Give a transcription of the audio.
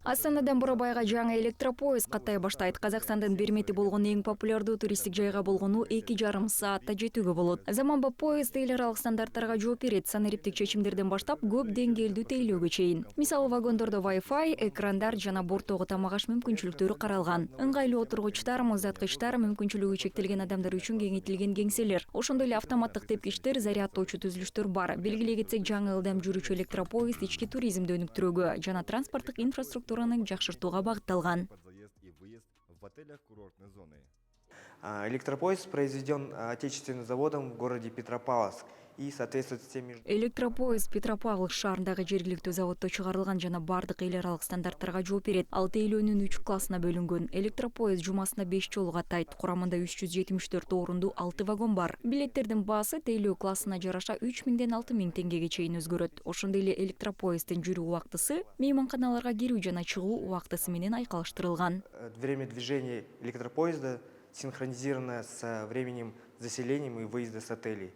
Астанадан Бурабайга жаңы электропоезд каттай баштайт. Казакстандын бермети болгон эң популярдуу туристтик жайга болгону 2,5 саатта жетүүгө болот. Заманбап поезд эл аралык стандарттарга жооп берет. Санариптик чечимдерден баштап көп деңгээлдүү тейлөөгө чейин. Мисалы вагондордо Wi-Fi, экрандар жана борттогу тамак аш мүмкүнчүлүктөрү каралган. Ыңгайлуу отургучтар, муздаткычтар, мүмкүнчүлүгү чектелген адамдар үчүн кеңейтилген кеңселер. Ошондой эле автоматтык тепкичтер, зарядтоочу түзүлүштөр бар. Белгилей кетсек, жаңы ылдам жүрүүчү электропоезд ички туризмди өнүктүрүүгө жана транспорттук инфраструктураны жакшыртууга багытталган. Электропоезд произведен отечественным заводом в городе Петропавловск и соответствует системе. Электропоезд Петропавловск шаарындагы жергиликтүү заводдо чыгарылган жана бардык эл аралык стандарттарга жооп берет. Ал тейлөөнүн 3 классына бөлүнгөн. Электропоезд жумасына 5 жолу катайт. Курамында 374 орунду 6 вагон бар. Билеттердин баасы тейлөө классына жараша 3000ден 6000 теңгеге чейин өзгөрөт. Ошондой эле электропоезддин жүрүү убактысы мейманканаларга кирүү жана чыгуу убактысы менен айкалыштырылган. Время движения электропоезда синхронизировано с временем заселения и выезда с отелей.